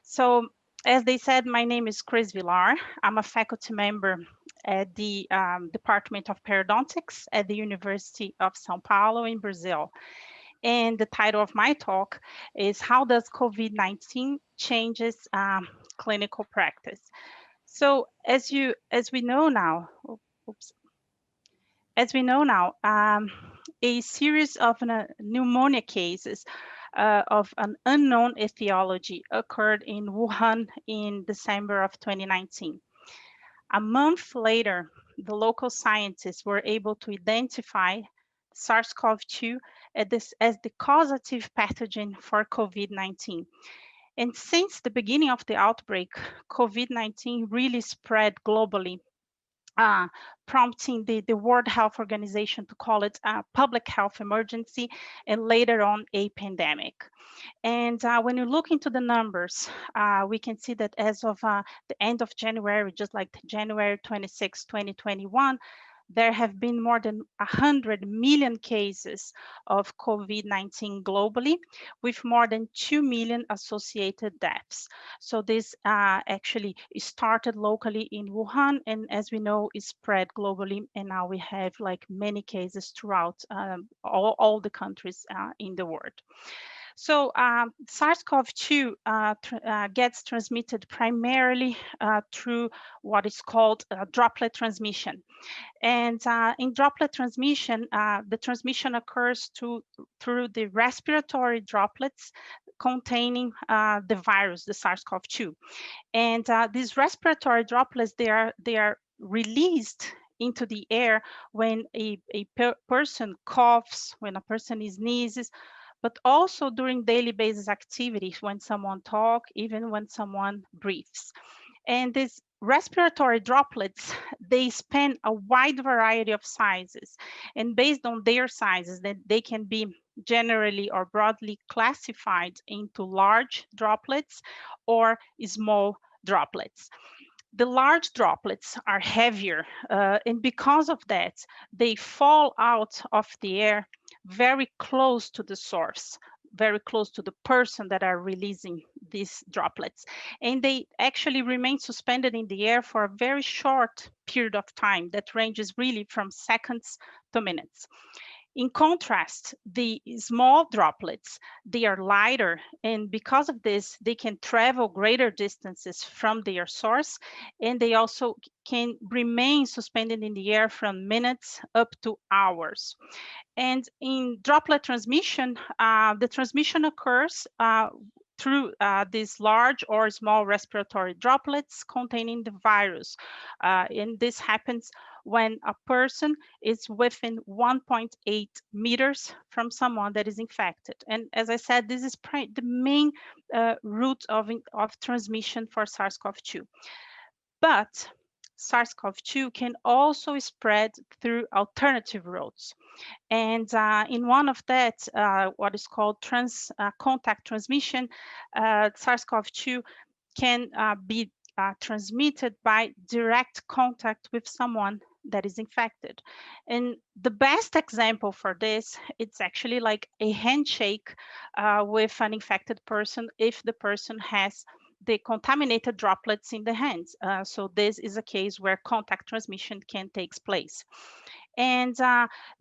So, as they said, my name is Cris Villar. I'm a faculty member at the Department of Periodontics at the University of São Paulo in Brazil. And the title of my talk is How Does COVID-19 Changes Clinical Practice? So, as we know now, oops, as we know now, a series of pneumonia cases of an unknown etiology occurred in Wuhan in December of 2019. A month later, the local scientists were able to identify SARS-CoV-2 as the causative pathogen for COVID-19. And since the beginning of the outbreak, COVID-19 really spread globally, prompting the World Health Organization to call it a public health emergency and later on a pandemic. And when you look into the numbers, we can see that as of the end of January, just like January 26, 2021, there have been more than 100 million cases of COVID-19 globally, with more than 2 million associated deaths. So this actually started locally in Wuhan, and as we know, is spread globally, and now we have like many cases throughout all the countries in the world. So SARS-CoV-2 gets transmitted primarily through what is called droplet transmission. And in droplet transmission, the transmission occurs through the respiratory droplets containing the virus, the SARS-CoV-2. And these respiratory droplets, they are released into the air when a person coughs, when a person sneezes, but also during daily basis activities, when someone talks, even when someone breathes. And these respiratory droplets, they span a wide variety of sizes. And based on their sizes, they can be generally or broadly classified into large droplets or small droplets. The large droplets are heavier, and because of that, they fall out of the air very close to the source, very close to the person that are releasing these droplets. And they actually remain suspended in the air for a very short period of time that ranges really from seconds to minutes. In contrast, the small droplets, they are lighter, and because of this, they can travel greater distances from their source, and they also can remain suspended in the air from minutes up to hours. And in droplet transmission, the transmission occurs through these large or small respiratory droplets containing the virus. And this happens when a person is within 1.8 meters from someone that is infected. And as I said, this is the main route of transmission for SARS-CoV-2. But SARS-CoV-2 can also spread through alternative routes. And in one of that, what is called contact transmission, SARS-CoV-2 can be transmitted by direct contact with someone that is infected. And the best example for this, it's actually like a handshake with an infected person if the person has the contaminated droplets in the hands. So this is a case where contact transmission can take place. And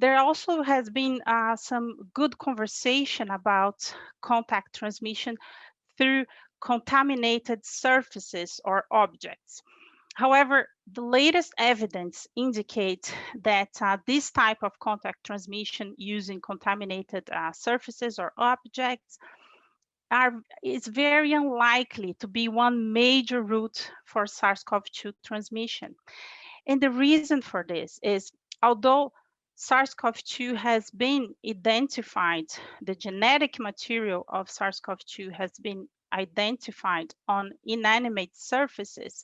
there also has been some good conversation about contact transmission through contaminated surfaces or objects. However, the latest evidence indicates that this type of contact transmission using contaminated surfaces or objects is very unlikely to be one major route for SARS-CoV-2 transmission. And the reason for this is, although SARS-CoV-2 has been identified, the genetic material of SARS-CoV-2 has been identified on inanimate surfaces,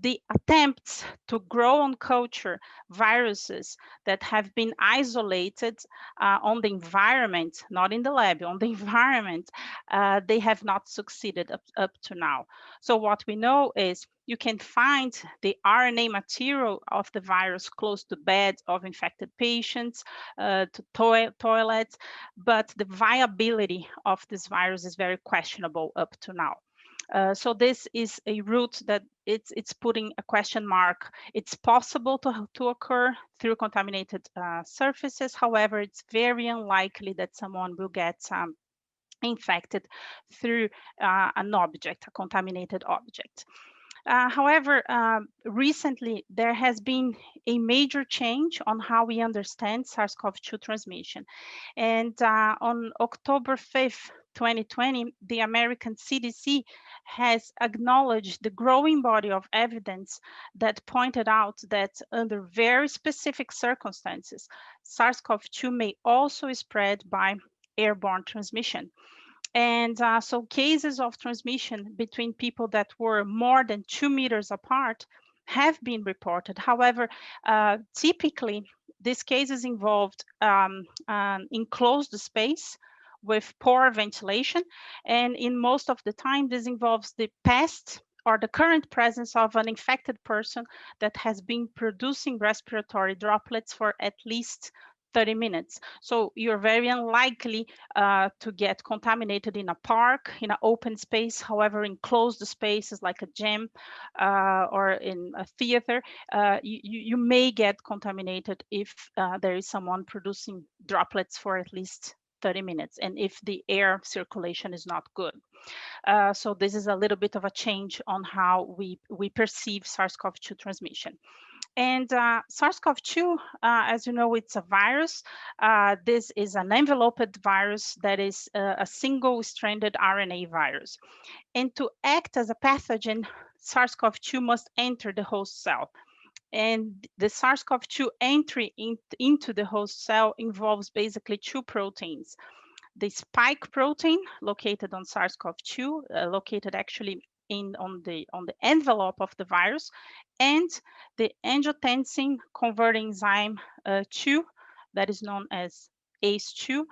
the attempts to grow on culture viruses that have been isolated on the environment, not in the lab, on the environment, they have not succeeded up to now. So what we know is you can find the RNA material of the virus close to beds of infected patients, to toilets, but the viability of this virus is very questionable up to now. So this is a route that it's putting a question mark. It's possible to occur through contaminated surfaces. However, it's very unlikely that someone will get infected through an object, a contaminated object. However, recently there has been a major change on how we understand SARS-CoV-2 transmission. And on October 5th, 2020, the American CDC has acknowledged the growing body of evidence that pointed out that under very specific circumstances, SARS-CoV-2 may also spread by airborne transmission. And so cases of transmission between people that were more than 2 meters apart have been reported. However, typically, these cases involved an enclosed space with poor ventilation. And in most of the time, this involves the past or the current presence of an infected person that has been producing respiratory droplets for at least 30 minutes. So you're very unlikely to get contaminated in a park, in an open space. However, in closed spaces like a gym or in a theater, you may get contaminated if there is someone producing droplets for at least 30 minutes and if the air circulation is not good. So this is a little bit of a change on how we perceive SARS-CoV-2 transmission. And SARS-CoV-2, as you know, it's a virus. This is an enveloped virus that is a single-stranded RNA virus. And to act as a pathogen, SARS-CoV-2 must enter the host cell. And the SARS-CoV-2 entry into the host cell involves basically two proteins. The spike protein located on SARS-CoV-2, located actually on the envelope of the virus, and the angiotensin converting enzyme 2, that is known as ACE2,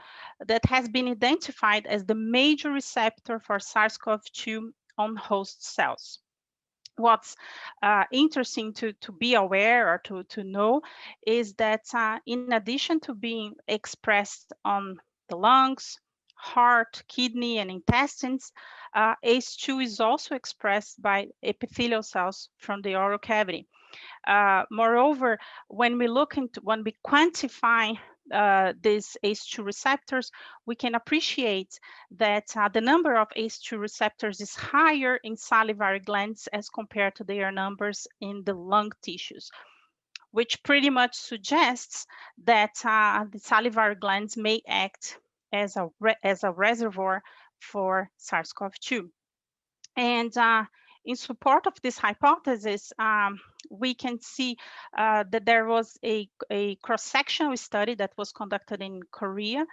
that has been identified as the major receptor for SARS-CoV-2 on host cells. What's interesting to be aware or to know is that in addition to being expressed on the lungs, heart, kidney, and intestines, ACE2 is also expressed by epithelial cells from the oral cavity. Moreover, when we quantify these ACE2 receptors, we can appreciate that the number of ACE2 receptors is higher in salivary glands as compared to their numbers in the lung tissues, which pretty much suggests that the salivary glands may act as a reservoir for SARS-CoV-2. And in support of this hypothesis, we can see that there was a cross-sectional study that was conducted in Korea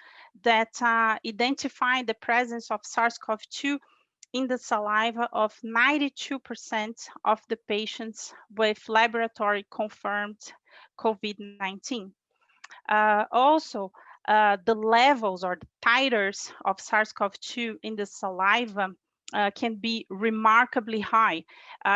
that identified the presence of SARS-CoV-2 in the saliva of 92% of the patients with laboratory confirmed COVID-19. Also, the levels or the titers of SARS-CoV-2 in the saliva can be remarkably high,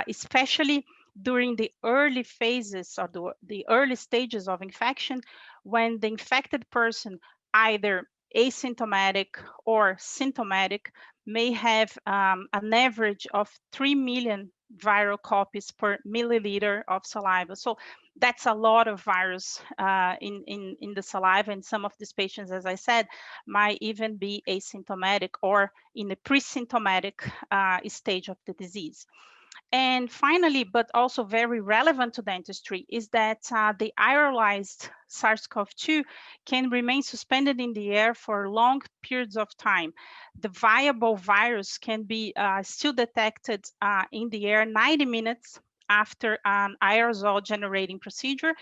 especially during the early phases or the early stages of infection, when the infected person, either asymptomatic or symptomatic, may have an average of 3 million viral copies per milliliter of saliva. So that's a lot of virus in the saliva, and some of these patients, as I said, might even be asymptomatic or in the pre-symptomatic stage of the disease. And finally, but also very relevant to dentistry, is that the aerolized SARS-CoV-2 can remain suspended in the air for long periods of time. The viable virus can be still detected in the air 90 minutes after an aerosol generating procedure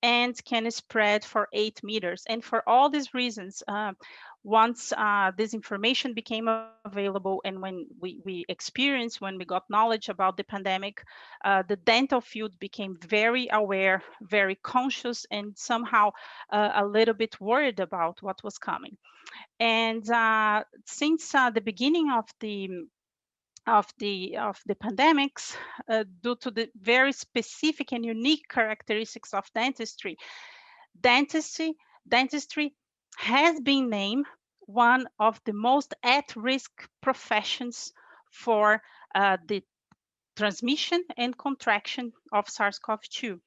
and can spread for 8 meters. And for all these reasons, once this information became available and when we experienced, when we got knowledge about the pandemic, the dental field became very aware, very conscious, and somehow a little bit worried about what was coming. And since the beginning of the pandemics, due to the very specific and unique characteristics of dentistry has been named one of the most at-risk professions for the transmission and contraction of SARS-CoV-2.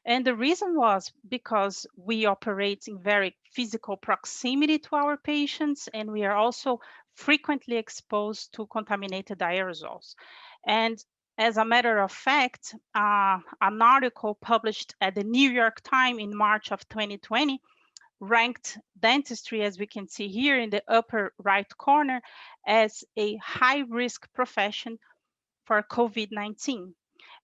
And the reason was because we operate in very physical proximity to our patients, and we are also frequently exposed to contaminated aerosols. And as a matter of fact, an article published at the New York Times in March of 2020 ranked dentistry, as we can see here in the upper right corner, as a high-risk profession for COVID-19.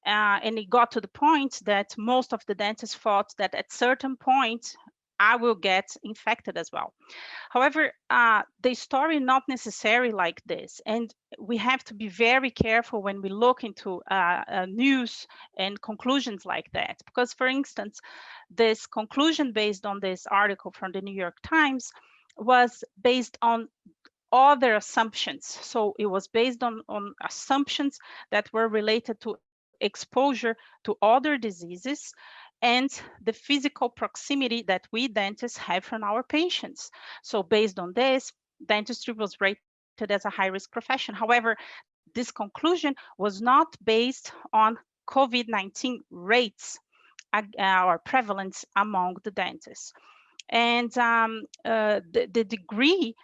And it got to the point that most of the dentists thought that at certain point, I will get infected as well. However, the story not necessarily like this, and we have to be very careful when we look into news and conclusions like that. Because, for instance, this conclusion based on this article from the New York Times was based on other assumptions. So it was based on assumptions that were related to exposure to other diseases and the physical proximity that we dentists have from our patients. So based on this, dentistry was rated as a high-risk profession. However, this conclusion was not based on COVID-19 rates or prevalence among the dentists. And the degree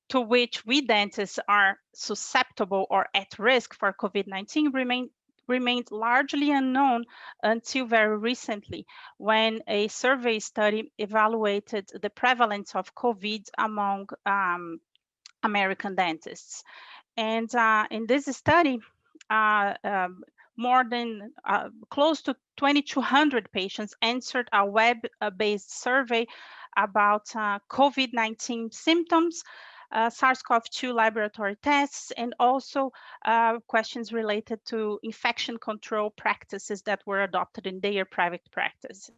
to which we dentists are susceptible or at risk for COVID-19 remained largely unknown until very recently, when a survey study evaluated the prevalence of COVID among American dentists. And in this study, uh, um, more than close to 2,200 patients answered a web-based survey about COVID-19 symptoms, SARS-CoV-2 laboratory tests, and also questions related to infection control practices that were adopted in their private practices.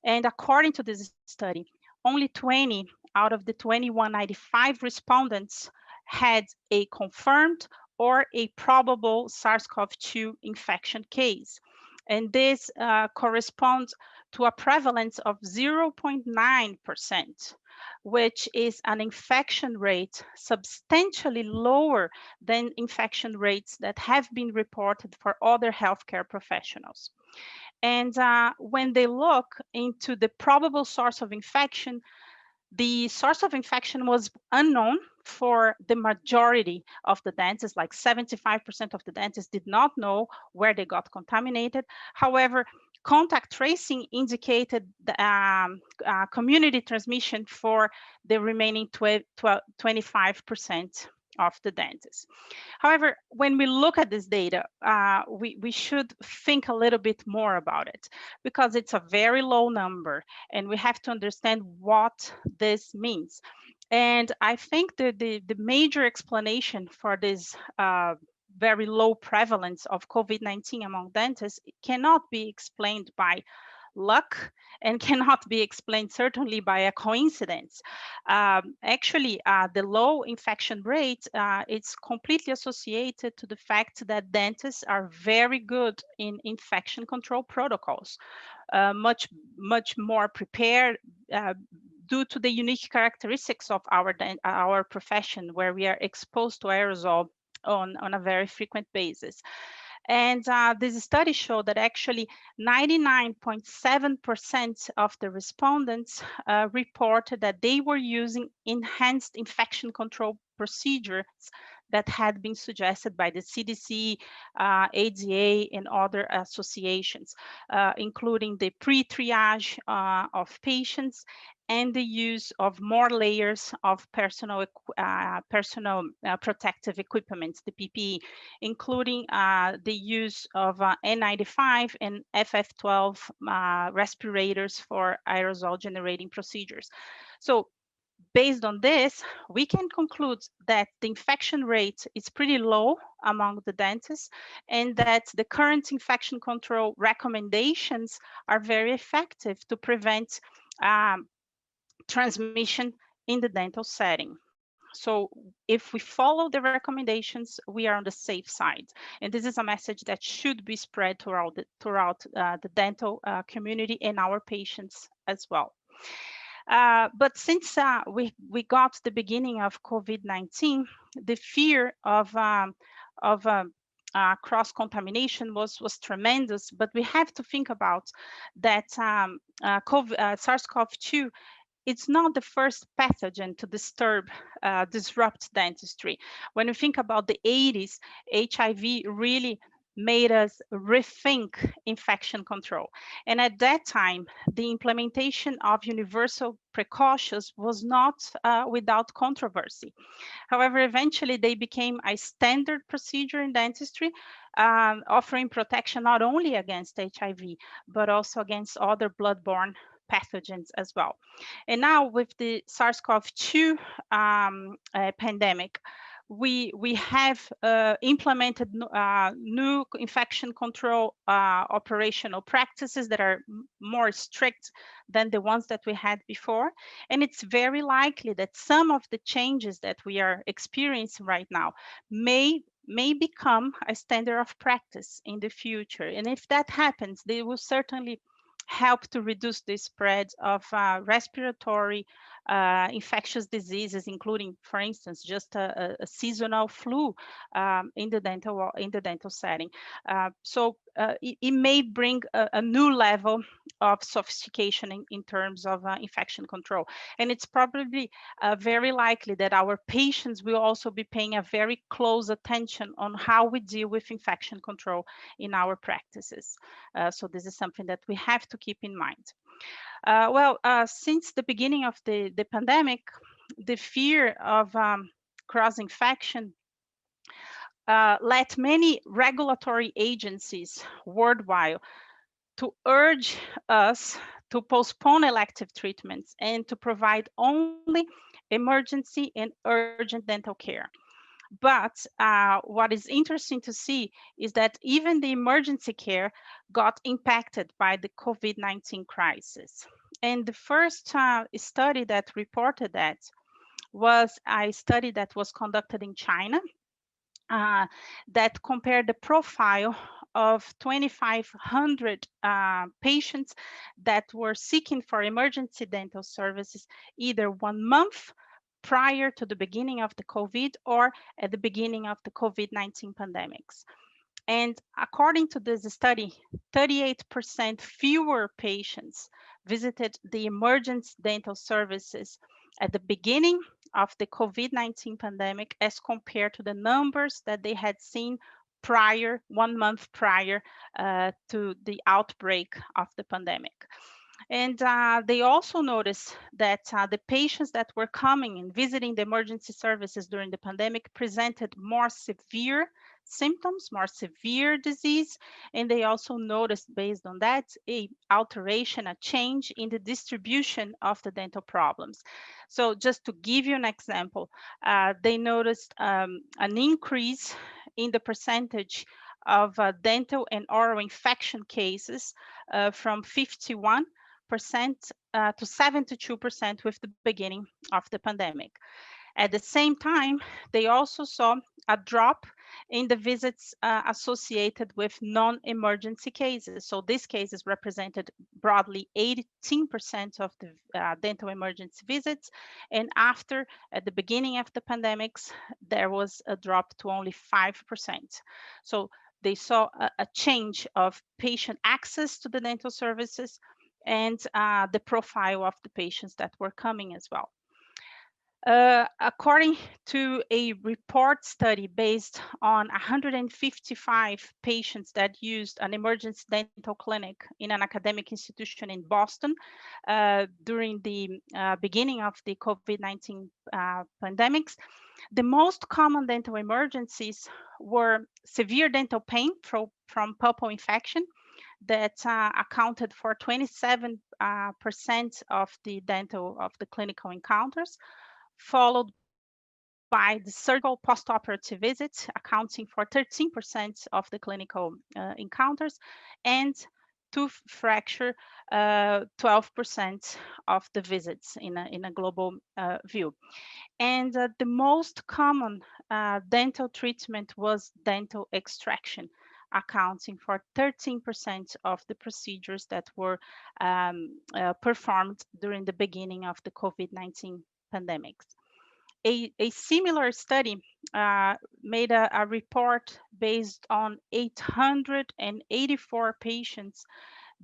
And according to this study, only 20 out of the 2,195 respondents had a confirmed or a probable SARS-CoV-2 infection case. And this corresponds to a prevalence of 0.9%, which is an infection rate substantially lower than infection rates that have been reported for other healthcare professionals. And when they look into the probable source of infection, the source of infection was unknown for the majority of the dentists, like 75% of the dentists did not know where they got contaminated. However, contact tracing indicated the community transmission for the remaining 25% of the dentists. However, when we look at this data, we should think a little bit more about it because it's a very low number and we have to understand what this means. And I think the major explanation for this very low prevalence of COVID-19 among dentists cannot be explained by luck and cannot be explained certainly by a coincidence. Actually, the low infection rate is completely associated to the fact that dentists are very good in infection control protocols, much more prepared due to the unique characteristics of our profession, where we are exposed to aerosol on a very frequent basis. And this study showed that actually 99.7% of the respondents reported that they were using enhanced infection control procedures that had been suggested by the CDC, ADA, and other associations, including the pre-triage of patients and the use of more layers of personal protective equipment, the PPE, including the use of N95 and FF12 respirators for aerosol generating procedures. So based on this, we can conclude that the infection rate is pretty low among the dentists and that the current infection control recommendations are very effective to prevent transmission in the dental setting. So if we follow the recommendations, we are on the safe side. And this is a message that should be spread throughout the dental community and our patients as well. But since we got the beginning of COVID-19, the fear of cross-contamination was tremendous. But we have to think about that SARS-CoV-2, it's not the first pathogen to disrupt dentistry. When you think about the 80s, HIV really made us rethink infection control. And at that time, the implementation of universal precautions was not without controversy. However, eventually they became a standard procedure in dentistry, offering protection not only against HIV, but also against other bloodborne pathogens as well. And now with the SARS-CoV-2 pandemic, we have implemented new infection control operational practices that are more strict than the ones that we had before. And it's very likely that some of the changes that we are experiencing right now may become a standard of practice in the future. And if that happens, they will certainly help to reduce the spread of respiratory infectious diseases, including, for instance, just a seasonal flu in the dental setting. It may bring a new level of sophistication in terms of infection control. And it's probably very likely that our patients will also be paying a very close attention on how we deal with infection control in our practices. So this is something that we have to keep in mind. Since the beginning of the pandemic, the fear of cross-infection led many regulatory agencies worldwide to urge us to postpone elective treatments and to provide only emergency and urgent dental care. But what is interesting to see is that even the emergency care got impacted by the COVID-19 crisis. And the first study that reported that was a study that was conducted in China that compared the profile of 2,500 patients that were seeking for emergency dental services either 1 month prior to the beginning of the COVID or at the beginning of the COVID-19 pandemics. And according to this study, 38% fewer patients visited the emergency dental services at the beginning of the COVID-19 pandemic as compared to the numbers that they had seen prior, 1 month prior to the outbreak of the pandemic. And they also noticed that the patients that were coming and visiting the emergency services during the pandemic presented more severe symptoms, more severe disease, and they also noticed based on that a alteration, a change in the distribution of the dental problems. So just to give you an example, they noticed an increase in the percentage of dental and oral infection cases from 51% to 72% with the beginning of the pandemic. At the same time, they also saw a drop in the visits associated with non-emergency cases. So these cases represented broadly 18% of the dental emergency visits. And at the beginning of the pandemics, there was a drop to only 5%. So they saw a change of patient access to the dental services and the profile of the patients that were coming as well. According to a report study based on 155 patients that used an emergency dental clinic in an academic institution in Boston during the beginning of the COVID-19 pandemics, the most common dental emergencies were severe dental pain from pulpal infection that accounted for 27% of the clinical encounters, followed by the surgical postoperative visits, accounting for 13% of the clinical encounters, and tooth fracture, 12% of the visits in a global view. And the most common dental treatment was dental extraction, accounting for 13% of the procedures that were performed during the beginning of the COVID-19 pandemic. A similar study made a report based on 884 patients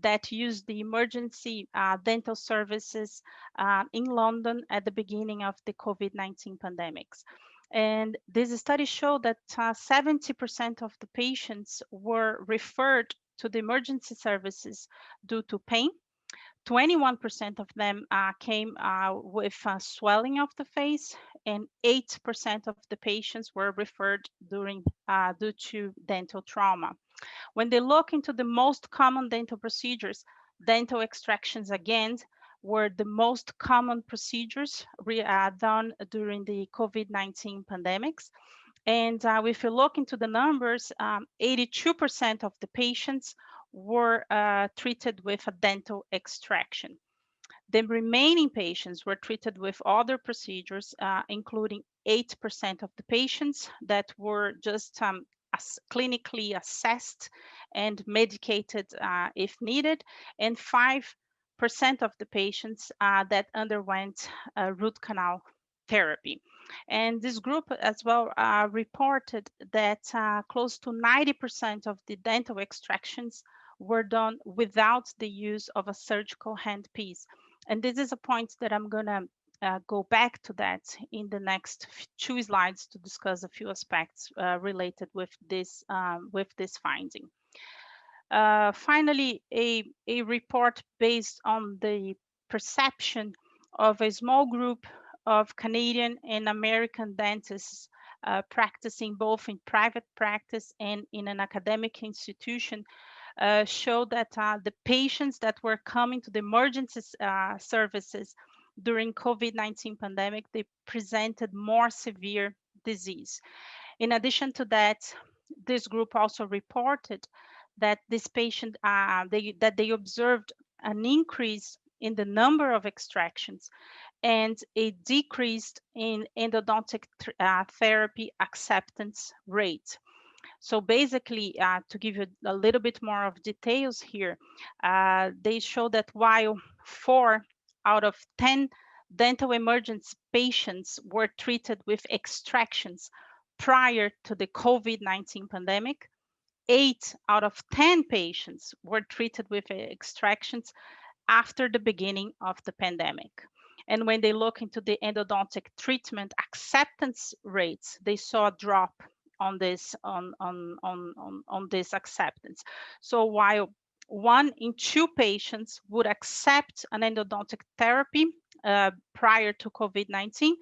that used the emergency dental services in London at the beginning of the COVID-19 pandemics. And this study showed that 70% of the patients were referred to the emergency services due to pain. 21% of them came with swelling of the face, and 8% of the patients were referred due to dental trauma. When they look into the most common dental procedures, dental extractions again were the most common procedures done during the COVID-19 pandemics. And if you look into the numbers, 82% of the patients were treated with a dental extraction. The remaining patients were treated with other procedures, including 8% of the patients that were just clinically assessed and medicated if needed, and 5% of the patients that underwent root canal therapy. And this group as well reported that close to 90% of the dental extractions were done without the use of a surgical handpiece. And this is a point that I'm going to go back to that in the next two slides to discuss a few aspects related with this finding. Finally, a report based on the perception of a small group of Canadian and American dentists practicing both in private practice and in an academic institution showed that the patients that were coming to the emergency services during COVID-19 pandemic, they presented more severe disease. In addition to that, this group also reported that this patient, that they observed an increase in the number of extractions and a decrease in endodontic therapy acceptance rate. So basically, to give you a little bit more of details here, they show that while 4 out of 10 dental emergency patients were treated with extractions prior to the COVID-19 pandemic, 8 out of 10 patients were treated with extractions after the beginning of the pandemic. And when they look into the endodontic treatment acceptance rates, they saw a drop on this acceptance. So while 1 in 2 patients would accept an endodontic therapy prior to COVID-19,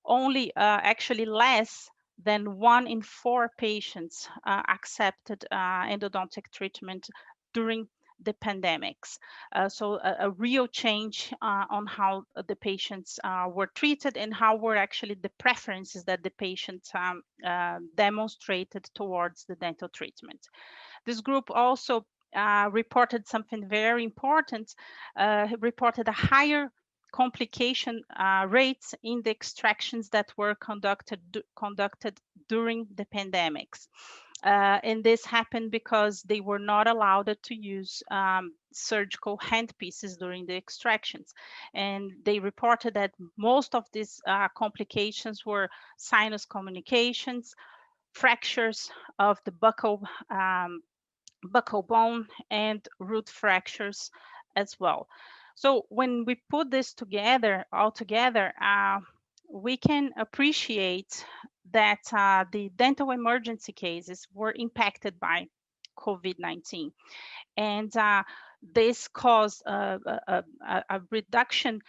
only actually less than 1 in 4 patients accepted endodontic treatment during the pandemics. So a real change on how the patients were treated and how were actually the preferences that the patients demonstrated towards the dental treatment. This group also reported something very important, reported a higher complication rates in the extractions that were conducted during the pandemics. And this happened because they were not allowed to use surgical handpieces during the extractions. And they reported that most of these complications were sinus communications, fractures of the buccal bone, and root fractures as well. So when we put this all together, we can appreciate that the dental emergency cases were impacted by COVID-19. And this caused a reduction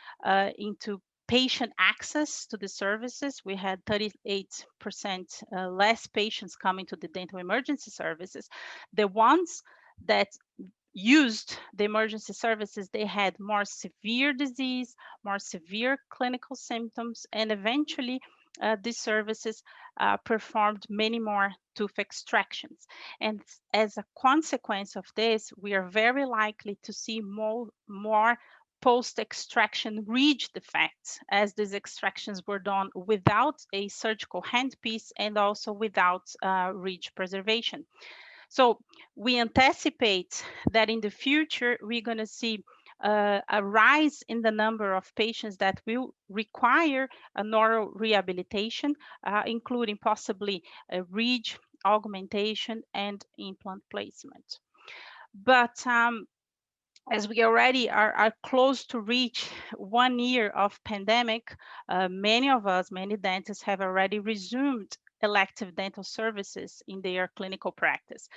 into patient access to the services. We had 38% less patients coming to the dental emergency services. The ones that used the emergency services, they had more severe disease, more severe clinical symptoms, and eventually these services performed many more tooth extractions. And as a consequence of this, we are very likely to see more post-extraction ridge defects, as these extractions were done without a surgical handpiece and also without ridge preservation. So we anticipate that in the future, we're going to see a rise in the number of patients that will require a neural rehabilitation, including possibly a ridge augmentation and implant placement. But as we already are close to reach 1 year of pandemic, many of us, many dentists have already resumed elective dental services in their clinical practice.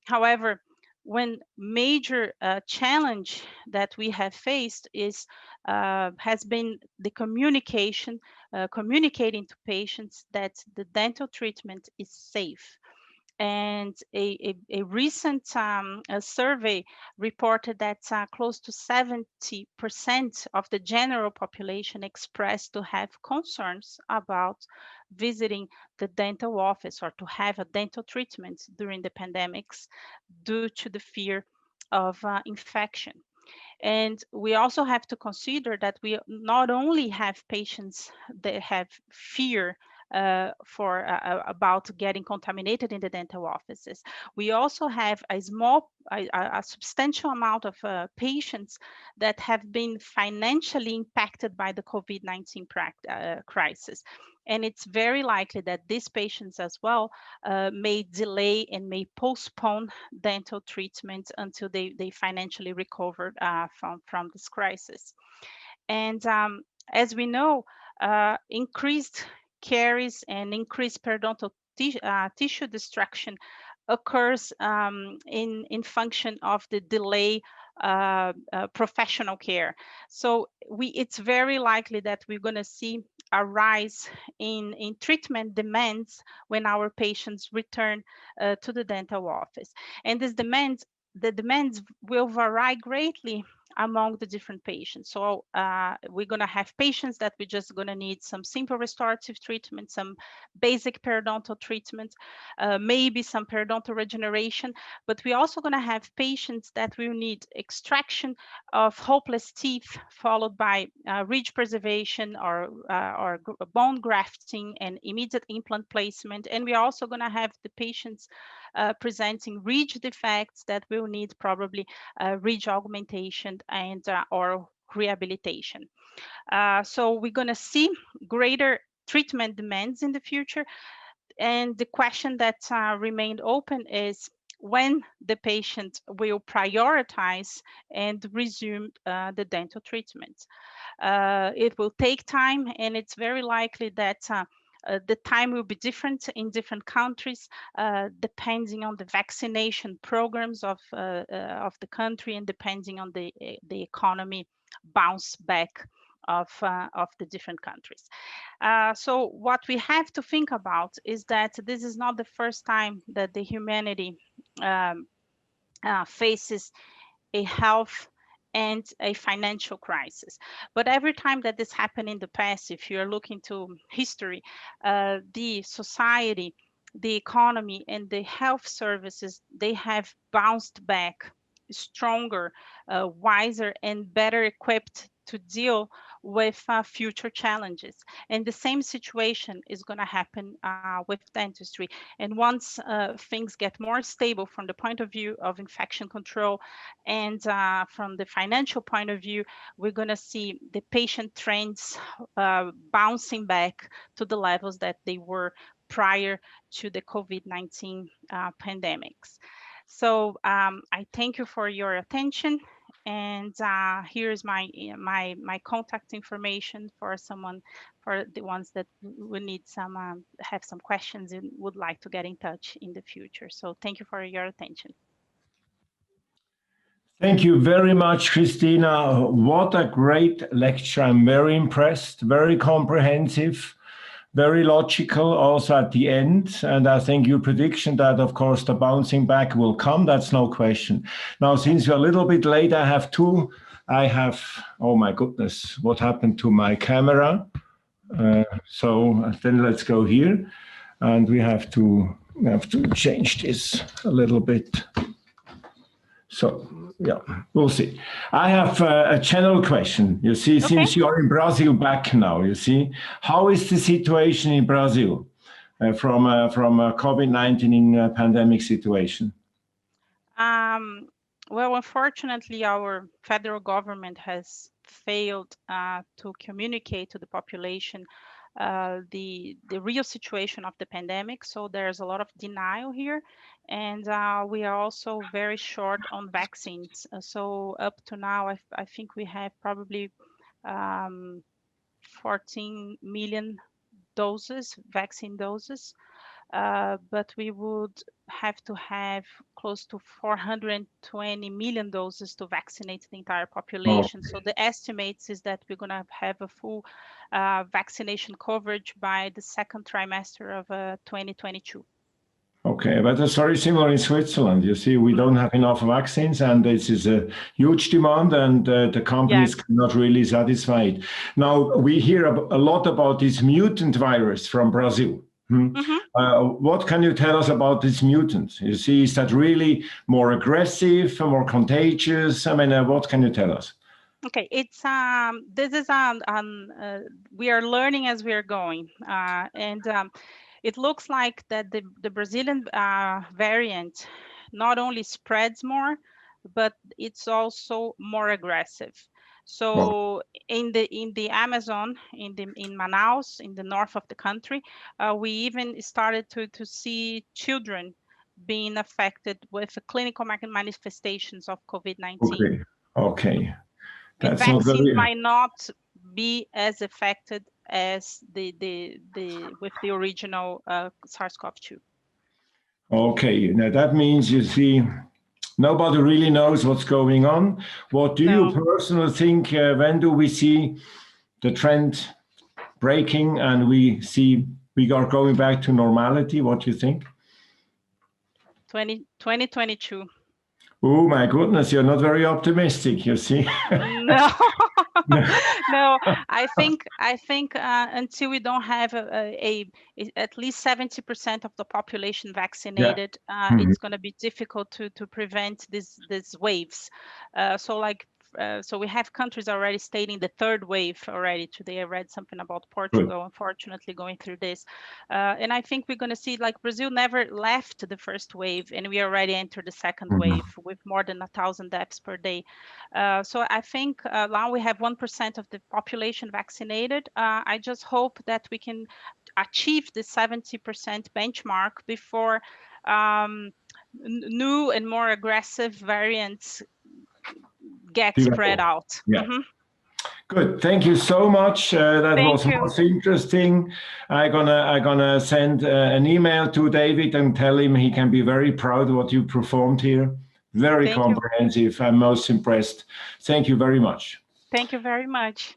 However, one major challenge that we have faced has been the communication, communicating to patients that the dental treatment is safe. And a recent a survey reported that close to 70% of the general population expressed to have concerns about visiting the dental office or to have a dental treatment during the pandemics due to the fear of infection. And we also have to consider that we not only have patients that have fear about getting contaminated in the dental offices. We also have a substantial amount of patients that have been financially impacted by the COVID-19 crisis. And it's very likely that these patients as well may delay and may postpone dental treatment until they financially recover from this crisis. And as we know, increased caries and increased periodontal tissue destruction occurs in function of the delay professional care. So it's very likely that we're going to see a rise in treatment demands when our patients return to the dental office. And the demands will vary greatly among the different patients. So we're going to have patients that we're just going to need some simple restorative treatment, some basic periodontal treatment, maybe some periodontal regeneration, but we're also going to have patients that will need extraction of hopeless teeth followed by ridge preservation or bone grafting and immediate implant placement. And we're also going to have the patients presenting ridge defects that will need probably ridge augmentation and or rehabilitation. So we're going to see greater treatment demands in the future. And the question that remained open is when the patient will prioritize and resume the dental treatment. It will take time, and it's very likely that the time will be different in different countries, depending on the vaccination programs of the country and depending on the economy bounce back of the different countries. So what we have to think about is that this is not the first time that the humanity faces a health and a financial crisis. But every time that this happened in the past, if you're looking to history, the society, the economy, and the health services, they have bounced back stronger, wiser, and better equipped to deal with future challenges. And the same situation is going to happen with dentistry. And once things get more stable from the point of view of infection control and from the financial point of view, we're going to see the patient trends bouncing back to the levels that they were prior to the COVID-19 pandemics. So I thank you for your attention. And here's my contact information for the ones that would need some have some questions and would like to get in touch in the future. So thank you for your attention. Thank you very much, Cristina. What a great lecture. I'm very impressed, very comprehensive, very logical also at the end. And I think your prediction that, of course, the bouncing back will come, that's no question. Now, since you're a little bit late, oh my goodness, what happened to my camera? So then let's go here. And we have to change this a little bit. So, yeah, we'll see. I have a general question. You see, okay. Since you're in Brazil back now, you see, how is the situation in Brazil from COVID-19 in pandemic situation? Well, unfortunately, our federal government has failed to communicate to the population the real situation of the pandemic. So there's a lot of denial here, and we are also very short on vaccines. So up to now, I think we have probably 14 million doses, vaccine doses. But we would have to have close to 420 million doses to vaccinate the entire Oh, population. So the estimates is that we're going to have a full vaccination coverage by the second trimester of 2022. okay, but it's very similar in Switzerland. You see, we don't have enough vaccines, and this is a huge demand, and the companies Yes. cannot really satisfy it. Now, we hear a lot about this mutant virus from Brazil. What can you tell us about this mutant? You see, is that really more aggressive, more contagious? I mean, what can you tell us? Okay, it's this is we are learning as we are going, and it looks like that the Brazilian variant not only spreads more, but it's also more aggressive. Well, So in the Amazon, in Manaus, in the north of the country, we even started to see children being affected with the clinical manifestations of COVID-19. okay, okay, And that's not vaccines very. might not be as affected as the with the original SARS-CoV-2. Okay, now that means you see, nobody really knows what's going on. What do you No, personally think? When do we see the trend breaking and we are going back to normality? What do you think? 2022. Oh my goodness, you're not very optimistic, you see. No, no. I think until we don't have at least 70% of the population Yeah. vaccinated, Mhm. it's going to be difficult to prevent these waves. So we have countries already stating the third wave already. Today I read something about Good. Portugal, unfortunately, going through this. And I think we're going to see, like, Brazil never left the first wave, and we already entered the second Mhm. wave with more than 1,000 deaths per day. So I think now we have 1% of the population vaccinated. I just hope that we can achieve the 70% benchmark before new and more aggressive variants get spread Develop. out. Yeah. Good. Thank you so much. That was Thank you. most interesting. I gonna send an email to David and tell him he can be very proud of what you performed here. Very Thank you. comprehensive. I'm most impressed. Thank you very much. Thank you very much.